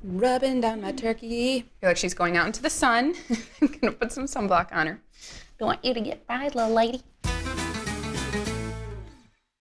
rubbing down my turkey. I feel like she's going out into the sun. I'm gonna put some sunblock on her. Don't want you to get fried, little lady.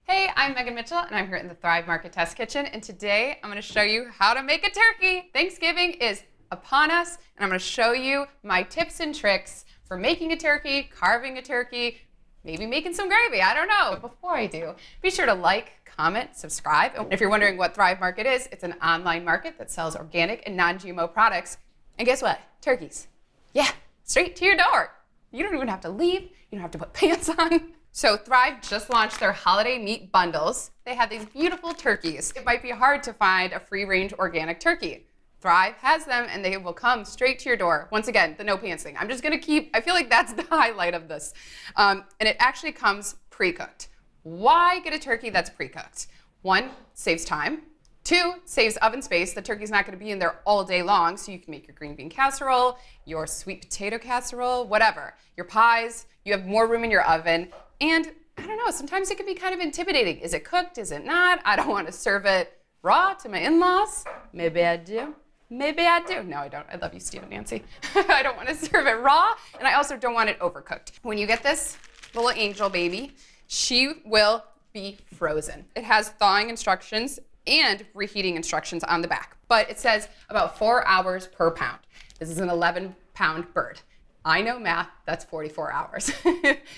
Hey, I'm Megan Mitchell, and I'm here in the Thrive Market Test Kitchen, and today I'm gonna show you how to make a turkey. Thanksgiving is upon us, and I'm gonna show you my tips and tricks for making a turkey, carving a turkey, maybe making some gravy, I don't know. But before I do, be sure to like, comment, subscribe. And if you're wondering what Thrive Market is, it's an online market that sells organic and non-GMO products. And guess what? Turkeys. Yeah, straight to your door. You don't even have to leave. You don't have to put pants on. So Thrive just launched their holiday meat bundles. They have these beautiful turkeys. It might be hard to find a free-range organic turkey. Thrive has them, and they will come straight to your door. Once again, the no pants thing. I'm just gonna I feel like that's the highlight of this. And it actually comes pre-cooked. Why get a turkey that's pre-cooked? 1, saves time. 2, saves oven space. The turkey's not gonna be in there all day long, so you can make your green bean casserole, your sweet potato casserole, whatever. Your pies, you have more room in your oven. And I don't know, sometimes it can be kind of intimidating. Is it cooked, is it not? I don't wanna serve it raw to my in-laws. Maybe I do. Maybe I do. No, I don't. I love you, Steve and Nancy. I don't want to serve it raw, and I also don't want it overcooked. When you get this little angel baby, she will be frozen. It has thawing instructions and reheating instructions on the back, but it says about 4 hours per pound. This is an 11-pound bird. I know math, that's 44 hours.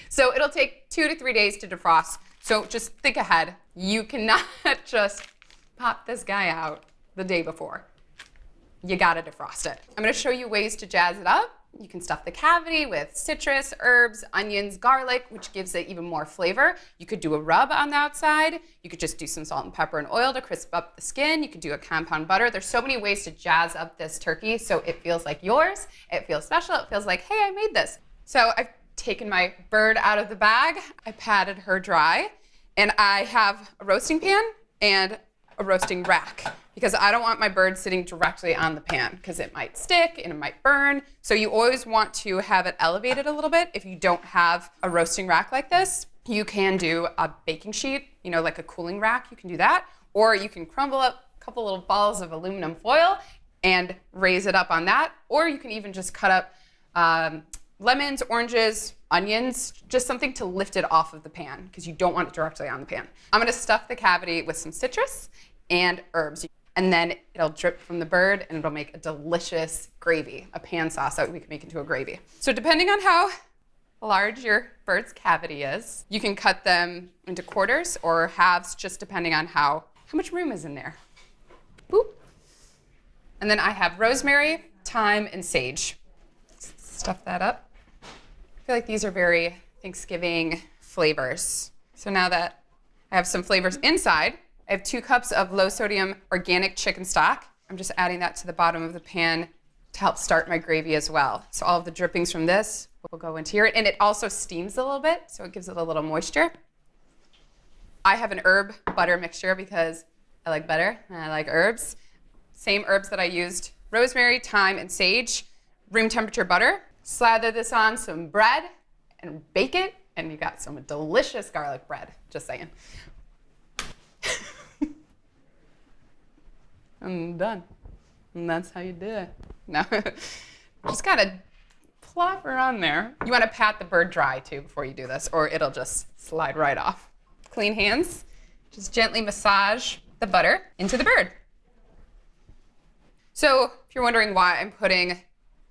So it'll take 2 to 3 days to defrost. So just think ahead. You cannot just pop this guy out the day before. You gotta defrost it. I'm gonna show you ways to jazz it up. You can stuff the cavity with citrus, herbs, onions, garlic, which gives it even more flavor. You could do a rub on the outside. You could just do some salt and pepper and oil to crisp up the skin. You could do a compound butter. There's so many ways to jazz up this turkey so it feels like yours. It feels special. It feels like, hey, I made this. So I've taken my bird out of the bag. I patted her dry, and I have a roasting pan and a roasting rack, because I don't want my bird sitting directly on the pan because it might stick and it might burn. So you always want to have it elevated a little bit. If you don't have a roasting rack like this, you can do a baking sheet, like a cooling rack, you can do that. Or you can crumble up a couple little balls of aluminum foil and raise it up on that. Or you can even just cut up lemons, oranges, onions, just something to lift it off of the pan because you don't want it directly on the pan. I'm gonna stuff the cavity with some citrus and herbs. And then it'll drip from the bird and it'll make a delicious gravy, a pan sauce that we can make into a gravy. So depending on how large your bird's cavity is, you can cut them into quarters or halves, just depending on how much room is in there. Boop. And then I have rosemary, thyme, and sage. Stuff that up. I feel like these are very Thanksgiving flavors. So now that I have some flavors inside, I have 2 cups of low-sodium organic chicken stock. I'm just adding that to the bottom of the pan to help start my gravy as well. So all of the drippings from this will go into here. And it also steams a little bit, so it gives it a little moisture. I have an herb butter mixture because I like butter and I like herbs. Same herbs that I used, rosemary, thyme, and sage. Room temperature butter. Slather this on some bread and bake it, and you got some delicious garlic bread, just saying. I'm done. And that's how you do it. No, just gotta plop her on there. You wanna pat the bird dry too before you do this, or it'll just slide right off. Clean hands, just gently massage the butter into the bird. So if you're wondering why I'm putting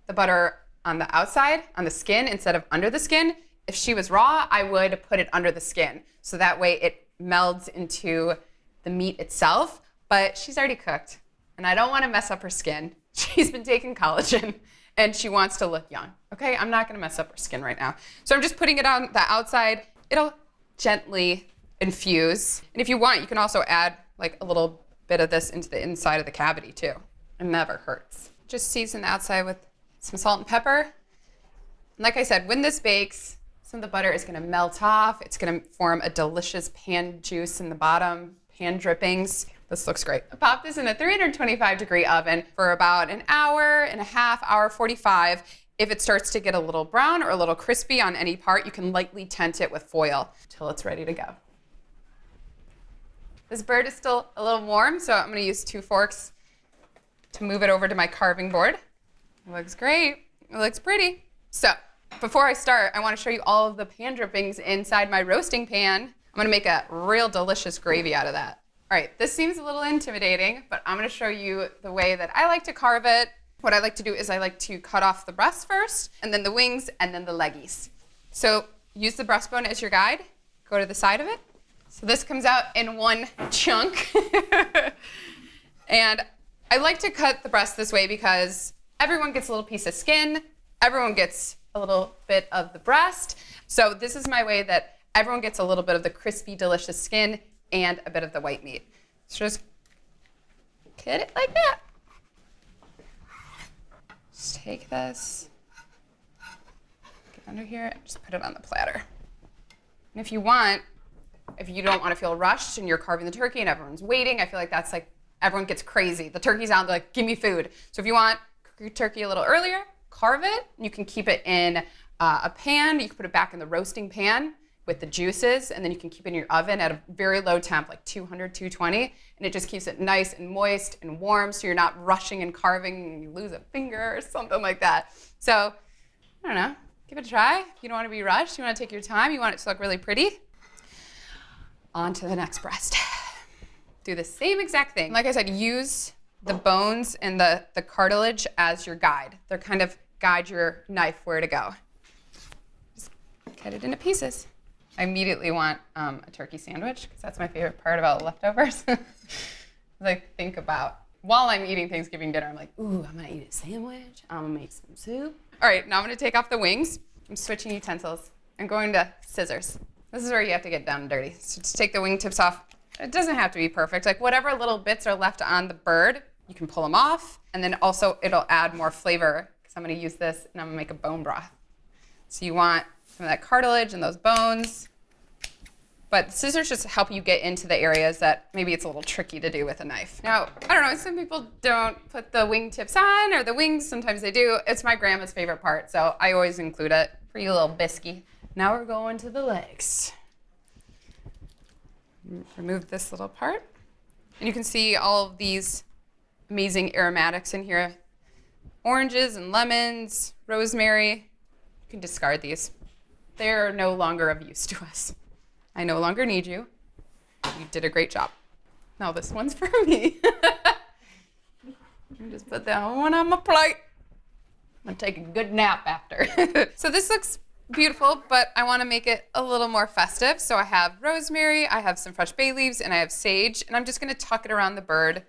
the butter on the outside, on the skin, instead of under the skin, if she was raw, I would put it under the skin. So that way it melds into the meat itself, but she's already cooked. And I don't want to mess up her skin. She's been taking collagen and she wants to look young. Okay, I'm not gonna mess up her skin right now. So I'm just putting it on the outside. It'll gently infuse. And if you want, you can also add like a little bit of this into the inside of the cavity too. It never hurts. Just season the outside with some salt and pepper. And like I said, when this bakes, some of the butter is gonna melt off. It's gonna form a delicious pan juice in the bottom, pan drippings. This looks great. I popped this in a 325-degree oven for about an hour and a half, hour 45. If it starts to get a little brown or a little crispy on any part, you can lightly tent it with foil till it's ready to go. This bird is still a little warm, so I'm gonna use 2 forks to move it over to my carving board. It looks great. It looks pretty. So before I start, I want to show you all of the pan drippings inside my roasting pan. I'm going to make a real delicious gravy out of that. All right, this seems a little intimidating, but I'm going to show you the way that I like to carve it. What I like to do is I like to cut off the breast first, and then the wings, and then the leggies. So use the breastbone as your guide. Go to the side of it. So this comes out in one chunk. And I like to cut the breast this way because everyone gets a little piece of skin. Everyone gets a little bit of the breast. So this is my way that everyone gets a little bit of the crispy, delicious skin and a bit of the white meat. So just cut it like that. Just take this, get under here, and just put it on the platter. And if you don't want to feel rushed and you're carving the turkey and everyone's waiting, I feel like that's like, everyone gets crazy. The turkey's out, they're like, give me food. So if you want, cook your turkey a little earlier, carve it. You can keep it in a pan. You can put it back in the roasting pan with the juices, and then you can keep it in your oven at a very low temp, like 200, 220, and it just keeps it nice and moist and warm, so you're not rushing and carving and you lose a finger or something like that. So, I don't know, give it a try. If you don't want to be rushed, you want to take your time, you want it to look really pretty. On to the next breast. Do the same exact thing. Like I said, use the bones and the cartilage as your guide. They're kind of guide your knife where to go. Just cut it into pieces. I immediately want a turkey sandwich because that's my favorite part about leftovers. Like think about, while I'm eating Thanksgiving dinner, I'm like, ooh, I'm gonna eat a sandwich. I'm gonna make some soup. All right, now I'm gonna take off the wings. I'm switching utensils. I'm going to scissors. This is where you have to get down and dirty. So just take the wingtips off. It doesn't have to be perfect. Like whatever little bits are left on the bird, you can pull them off. And then also it'll add more flavor because I'm gonna use this and I'm gonna make a bone broth. So you want some of that cartilage and those bones. But scissors just help you get into the areas that maybe it's a little tricky to do with a knife. Now, I don't know, some people don't put the wingtips on or the wings, sometimes they do. It's my grandma's favorite part, so I always include it for you little bisky. Now we're going to the legs. Remove this little part. And you can see all of these amazing aromatics in here. Oranges and lemons, rosemary. You can discard these. They're no longer of use to us. I no longer need you. You did a great job. Now this one's for me. Just put that one on my plate. I'm gonna take a good nap after. So this looks beautiful, but I wanna make it a little more festive. So I have rosemary, I have some fresh bay leaves, and I have sage, and I'm just gonna tuck it around the bird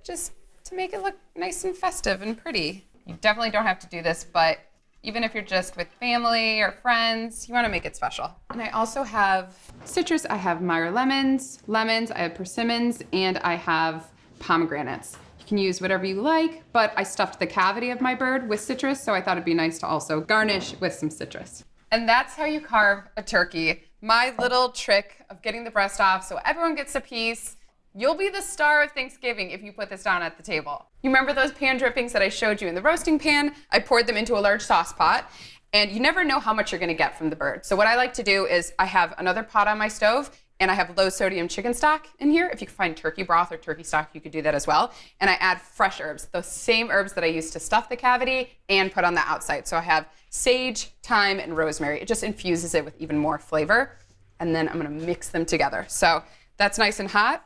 just to make it look nice and festive and pretty. You definitely don't have to do this, but even if you're just with family or friends, you wanna make it special. And I also have citrus. I have Meyer lemons, I have persimmons, and I have pomegranates. You can use whatever you like, but I stuffed the cavity of my bird with citrus, so I thought it'd be nice to also garnish with some citrus. And that's how you carve a turkey. My little trick of getting the breast off so everyone gets a piece. You'll be the star of Thanksgiving if you put this down at the table. You remember those pan drippings that I showed you in the roasting pan? I poured them into a large sauce pot, and you never know how much you're gonna get from the bird. So what I like to do is I have another pot on my stove, and I have low sodium chicken stock in here. If you can find turkey broth or turkey stock, you could do that as well. And I add fresh herbs, those same herbs that I used to stuff the cavity and put on the outside. So I have sage, thyme, and rosemary. It just infuses it with even more flavor. And then I'm gonna mix them together. So that's nice and hot.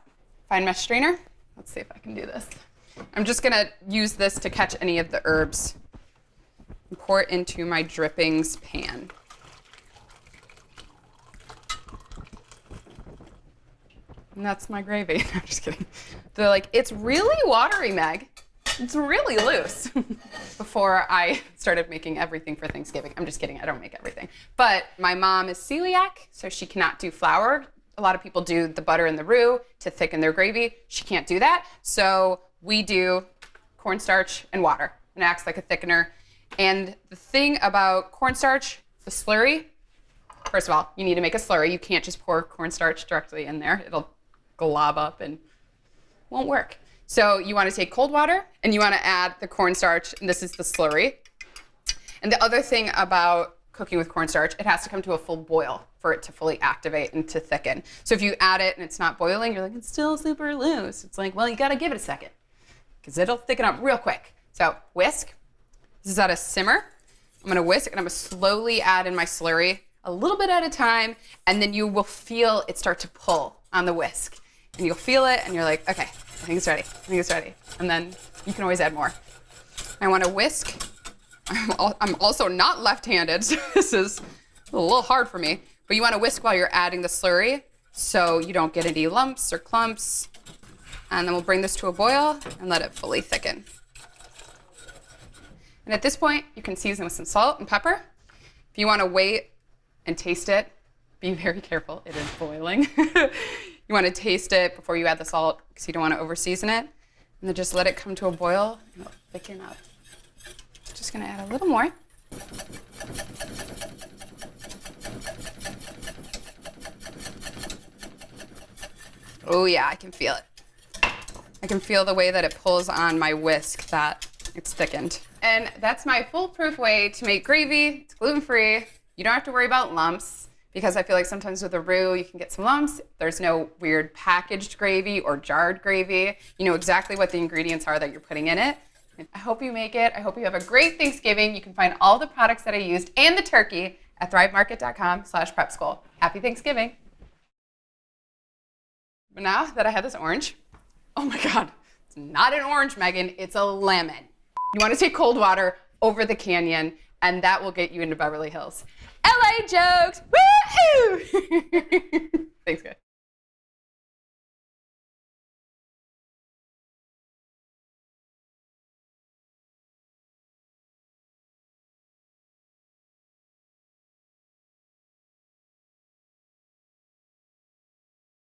Fine mesh strainer. Let's see if I can do this. I'm just gonna use this to catch any of the herbs and pour it into my drippings pan. And that's my gravy. I'm just kidding. They're like, it's really watery, Meg. It's really loose. Before I started making everything for Thanksgiving. I'm just kidding, I don't make everything. But my mom is celiac, so she cannot do flour. A lot of people do the butter and the roux to thicken their gravy. She can't do that. So we do cornstarch and water. It acts like a thickener. And the thing about cornstarch, the slurry, first of all, you need to make a slurry. You can't just pour cornstarch directly in there. It'll glob up and won't work. So you want to take cold water and you want to add the cornstarch, and this is the slurry. And the other thing about cooking with cornstarch, it has to come to a full boil for it to fully activate and to thicken. So if you add it and it's not boiling, you're like, it's still super loose. It's like, well, you got to give it a second. because it'll thicken up real quick. So whisk. This is at a simmer. I'm gonna whisk and I'm gonna slowly add in my slurry a little bit at a time, and then you will feel it start to pull on the whisk. And you'll feel it and you're like, okay, I think it's ready. I think it's ready. And then you can always add more. I wanna whisk. I'm also not left-handed, so this is a little hard for me. But you wanna whisk while you're adding the slurry so you don't get any lumps or clumps. And then we'll bring this to a boil and let it fully thicken. And at this point, you can season with some salt and pepper. If you want to wait and taste it, be very careful, it is boiling. You want to taste it before you add the salt because you don't want to over-season it. And then just let it come to a boil and it'll thicken up. Just gonna add a little more. Oh yeah, I can feel it. I can feel the way that it pulls on my whisk that it's thickened. And that's my foolproof way to make gravy. It's gluten-free. You don't have to worry about lumps because I feel like sometimes with a roux you can get some lumps. There's no weird packaged gravy or jarred gravy. You know exactly what the ingredients are that you're putting in it. And I hope you make it. I hope you have a great Thanksgiving. You can find all the products that I used and the turkey at thrivemarket.com/prepschool. Happy Thanksgiving. But now that I have this orange, oh my God, it's not an orange, Megan, it's a lemon. You want to take cold water over the canyon, and that will get you into Beverly Hills. LA jokes, woo! Thanks, guys.